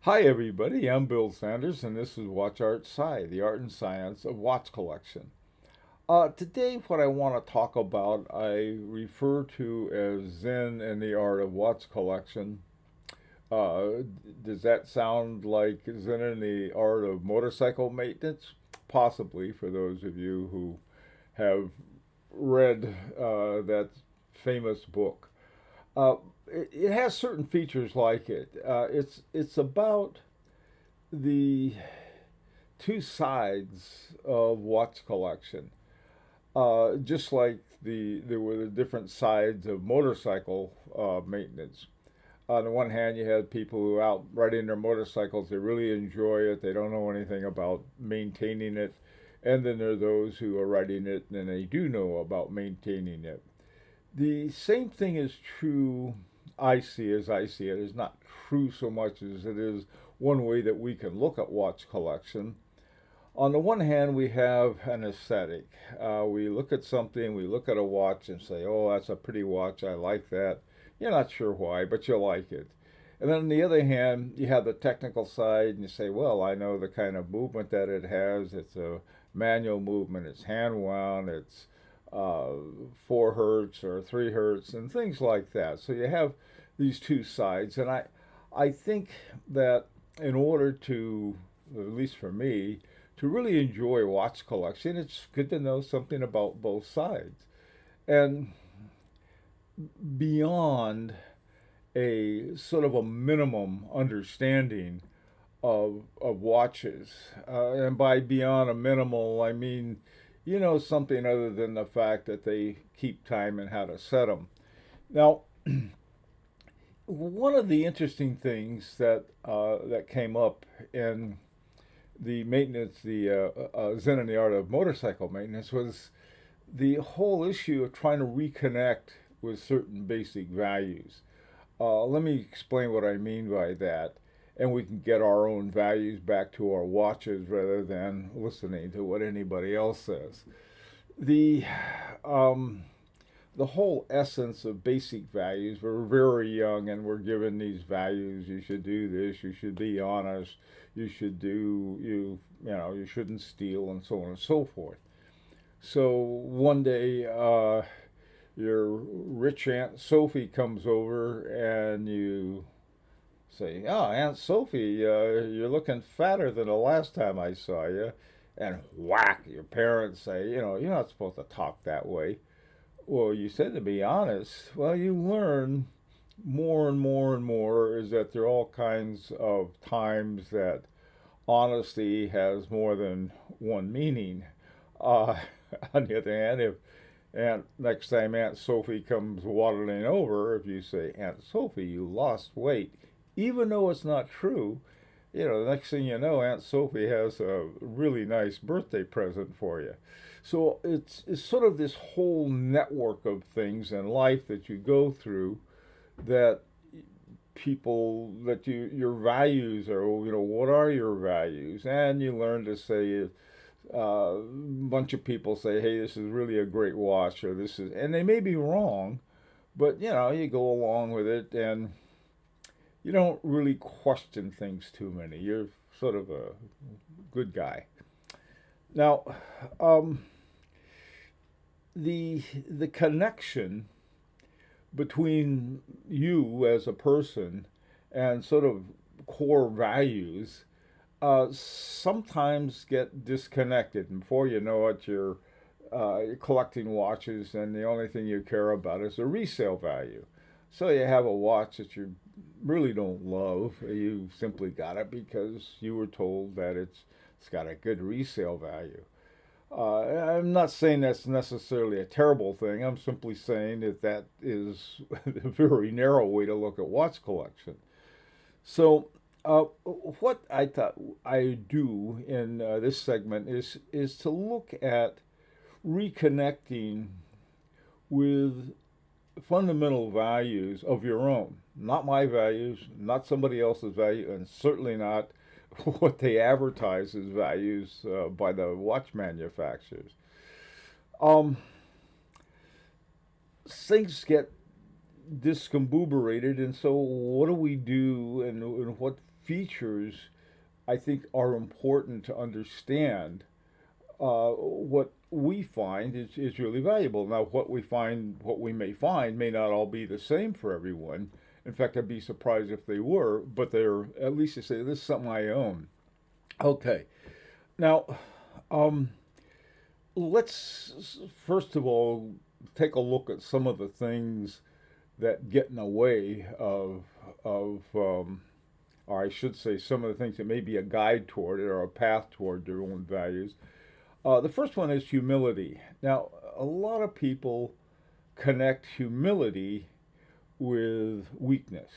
Hi, everybody. I'm Bill Sanders, and this is Watch Art Sci, the art and science of watch collection. Today, what I want to talk about, I refer to as Zen and the art of watch collection. Uh, does that sound like Zen and the art of motorcycle maintenance? Possibly, for those of you who have read that famous book. Uh, it has certain features like it. It's about the two sides of watch collection. Just like there were the different sides of motorcycle maintenance. On the one hand, you had people who are out riding their motorcycles. They really enjoy it. They don't know anything about maintaining it. And then there are those who are riding it and they do know about maintaining it. The same thing is true, I see it, is not true so much as it is one way that we can look at watch collection. On the one hand, we have an aesthetic. We look at something, we look at a watch and say, oh, that's a pretty watch, I like that. You're not sure why, but you like it. And then on the other hand, you have the technical side and you say, well, I know the kind of movement that it has. It's a manual movement, it's hand wound, it's 4 hertz or 3 hertz, and things like that. So you have these two sides, and I think that in order to, at least for me, to really enjoy watch collection, it's good to know something about both sides. And beyond a sort of a minimum understanding of watches, and by beyond a minimal, I mean, something other than the fact that they keep time and how to set them. Now, one of the interesting things that came up in the maintenance, the Zen and the art of motorcycle maintenance, was the whole issue of trying to reconnect with certain basic values. Let me explain what I mean by that, and we can get our own values back to our watches rather than listening to what anybody else says. The um, the whole essence of basic values. We're very young and we're given these values. You should do this. You should be honest. You should do you shouldn't steal and so on and so forth. So one day, your rich Aunt Sophie comes over and you say, "Oh, Aunt Sophie, you're looking fatter than the last time I saw you." And whack, your parents say, you're not supposed to talk that way. Well, you said to be honest. Well, you learn more and more and more is that there are all kinds of times that honesty has more than one meaning. Uh, on the other hand, if next time Aunt Sophie comes waddling over, if you say, Aunt Sophie, you lost weight, even though it's not true, the next thing you know, Aunt Sophie has a really nice birthday present for you. So it's sort of this whole network of things in life that you go through that people that your values are, what are your values, and you learn to say a bunch of people say, hey, this is really a great watch, or this is, and they may be wrong, but you go along with it and you don't really question things too many. You're sort of a good guy. Now, um, the connection between you as a person and sort of core values sometimes get disconnected. And before you know it, you're collecting watches, and the only thing you care about is the resale value. So you have a watch that you really don't love. You simply got it because you were told that it's got a good resale value. I'm not saying that's necessarily a terrible thing. I'm simply saying that that is a very narrow way to look at watch collection. So, what I thought I do in this segment is to look at reconnecting with fundamental values of your own, not my values, not somebody else's value, and certainly not what they advertise as values by the watch manufacturers. Um, Things get discombobulated, and so what do we do, and what features I think are important to understand. What we find is really valuable. Now, what we may find, may not all be the same for everyone. In fact, I'd be surprised if they were, but they're at least to say this is something I own. Okay, now um, let's first of all take a look at some of the things that get in the way of or I should say, some of the things that may be a guide toward it or a path toward their own values. The first one is humility. Now, a lot of people connect humility with weakness.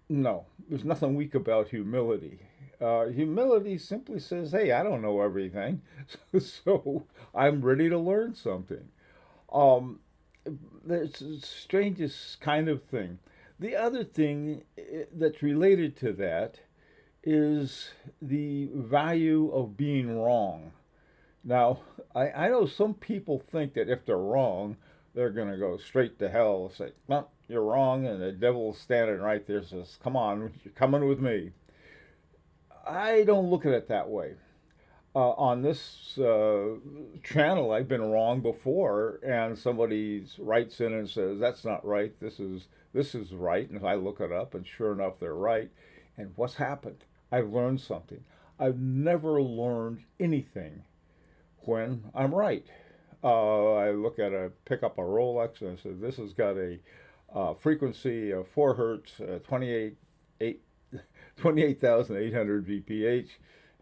No, there's nothing weak about humility. Humility simply says, hey, I don't know everything, so I'm ready to learn something. Um, it's the strangest kind of thing. The other thing that's related to that is the value of being wrong. Now, I know some people think that if they're wrong, they're going to go straight to hell and say, well, you're wrong, and the devil's standing right there says, come on, you're coming with me. I don't look at it that way. On this channel, I've been wrong before, and somebody writes in and says, that's not right, this is right, and I look it up, and sure enough, they're right. And what's happened? I've learned something. I've never learned anything when I'm right. I pick up a Rolex, and I say, this has got a frequency of 4 hertz, 28,800 VPH.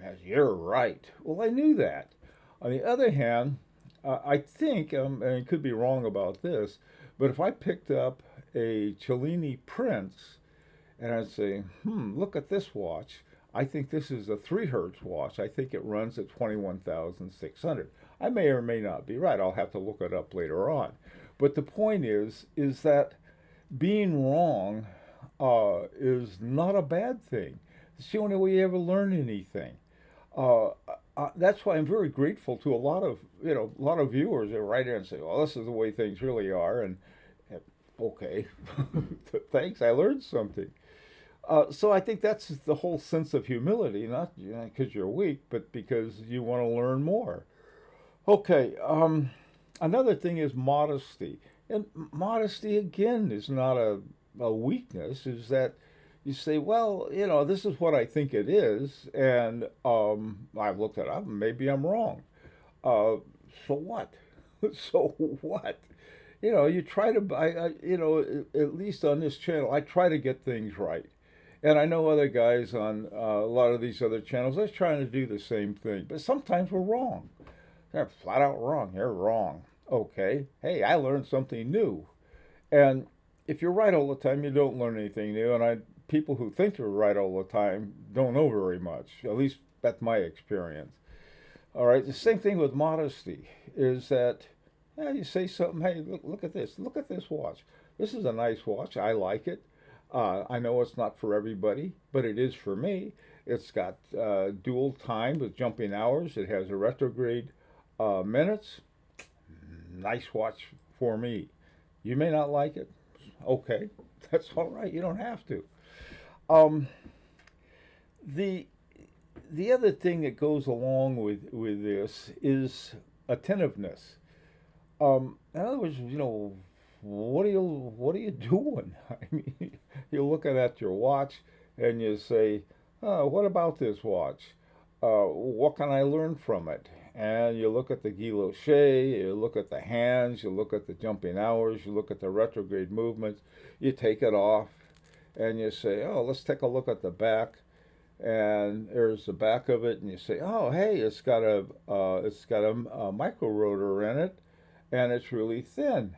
As you're right. Well, I knew that. On the other hand, I think, and I could be wrong about this, but if I picked up a Cellini Prince and I'd say, look at this watch. I think this is a 3 hertz watch. I think it runs at 21,600. I may or may not be right. I'll have to look it up later on. But the point is that being wrong is not a bad thing. It's the only way you ever learn anything. That's why I'm very grateful to a lot of viewers that write in and say, "Well, this is the way things really are," and okay, thanks, I learned something. So I think that's the whole sense of humility, not because you're weak, but because you want to learn more. Okay, another thing is modesty, and modesty again is not a weakness. Is that you say, well, this is what I think it is, and I've looked it up, and maybe I'm wrong. Uh, so what? So what? You try to, at least on this channel, I try to get things right. And I know other guys on a lot of these other channels, they're trying to do the same thing. But sometimes we're wrong. They're flat out wrong. You're wrong. Okay. Hey, I learned something new. And if you're right all the time, you don't learn anything new. And people who think they're right all the time don't know very much. At least that's my experience. All right. The same thing with modesty is that you say something. Hey, look at this. Look at this watch. This is a nice watch. I like it. I know it's not for everybody, but it is for me. It's got dual time with jumping hours. It has a retrograde minutes. Nice watch for me. You may not like it. Okay, that's all right. You don't have to. Um, the the other thing that goes along with this is attentiveness. In other words, what are you doing? I mean, you're looking at your watch and you say, oh, what about this watch? What can I learn from it? And you look at the guilloche, you look at the hands, you look at the jumping hours, you look at the retrograde movements, you take it off, and you say, oh, let's take a look at the back. And there's the back of it, and you say, oh, hey, it's got a micro rotor in it, and it's really thin.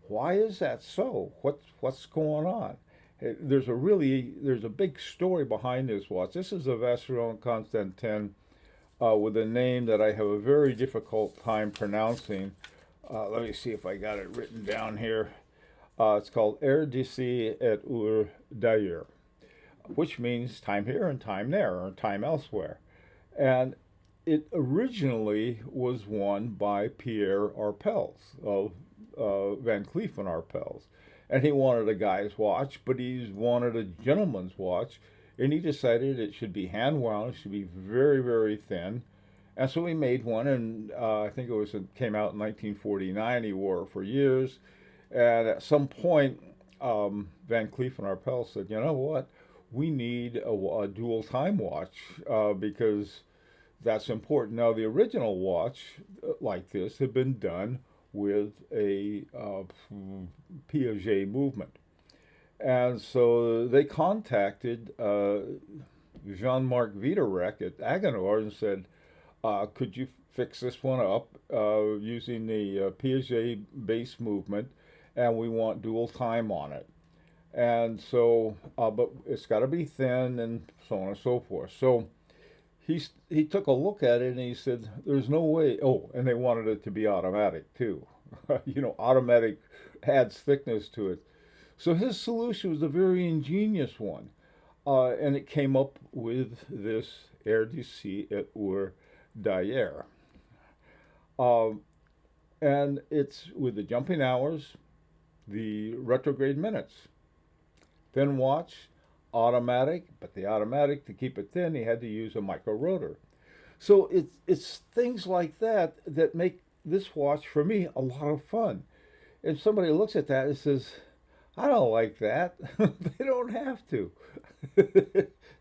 Why is that so? What's going on? There's a big story behind this watch. This is a Vacheron Constantin with a name that I have a very difficult time pronouncing. Let me see if I got it written down here. It's called Heure d'ici et heure d'ailleurs, which means time here and time there, or time elsewhere. And it originally was won by Pierre Arpels of Van Cleef and Arpels. and he wanted a guy's watch, but he wanted a gentleman's watch, and he decided it should be hand wound, it should be very, very thin. And so he made one, and I think it came out in 1949. He wore it for years, and at some point, Van Cleef and Arpels said, "You know what? We need a dual time watch because that's important." Now, the original watch like this had been done with a Piaget movement, and so they contacted Jean-Marc Wiederreck at Agenor and said, "Could you fix this one up using the Piaget-based movement, and we want dual time on it." And so, but it's got to be thin and so on and so forth. So he took a look at it and he said, "There's no way." Oh, and they wanted it to be automatic too. Automatic adds thickness to it. So his solution was a very ingenious one, and it came up with this air d'ici et or d'ailleurs. Um, and it's with the jumping hours, the retrograde minutes. Thin watch, automatic, but the automatic, to keep it thin, he had to use a micro rotor. So it's things like that that make this watch for me a lot of fun. If somebody looks at that and says, "I don't like that," they don't have to.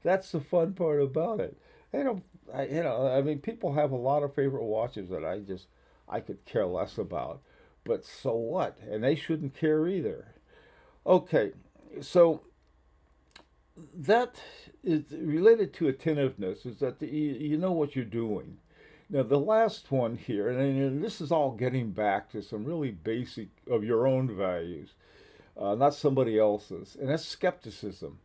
That's the fun part about it. They don't, I mean, people have a lot of favorite watches that I could care less about. But so what? And they shouldn't care either. Okay, so that is related to attentiveness, is that you know what you're doing. Now, the last one here, and this is all getting back to some really basic of your own values, not somebody else's, and that's skepticism.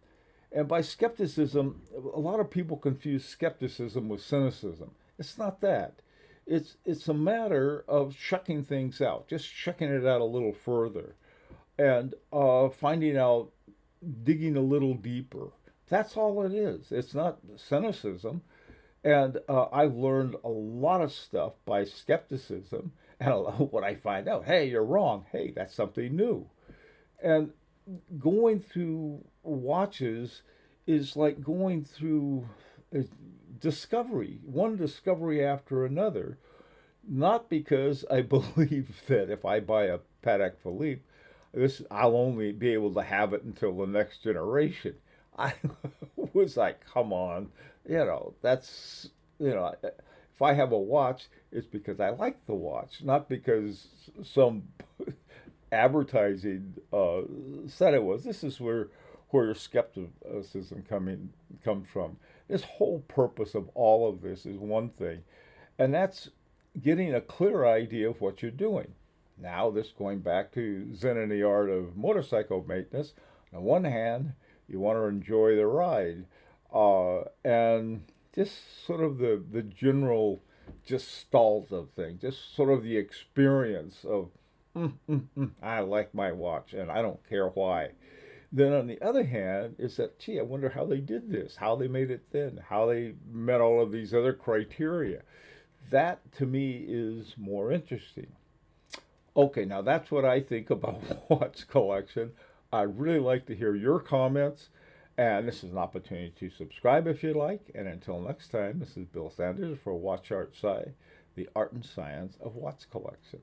And by skepticism, a lot of people confuse skepticism with cynicism. It's not that. It's a matter of checking things out, just checking it out a little further, and finding out, digging a little deeper. That's all it is. It's not cynicism. And I've learned a lot of stuff by skepticism. And what I find out, hey, you're wrong. Hey, that's something new. And going through watches is like going through a discovery, one discovery after another. Not because I believe that if I buy a Patek Philippe, I'll only be able to have it until the next generation. I was like, come on, that's if I have a watch, it's because I like the watch, not because some advertising said it was. This is where your skepticism comes from. This whole purpose of all of this is one thing, and that's getting a clear idea of what you're doing. Now, this going back to Zen and the Art of Motorcycle Maintenance. On one hand, you want to enjoy the ride, and just sort of the general just stalls of things, just sort of the experience of, I like my watch and I don't care why. Then on the other hand, is that, gee, I wonder how they did this, how they made it thin, how they met all of these other criteria. That to me is more interesting. Okay, now that's what I think about watch collection. I'd really like to hear your comments, and this is an opportunity to subscribe if you like. And until next time, this is Bill Sanders for Watch Art Sci, the art and science of watch collection.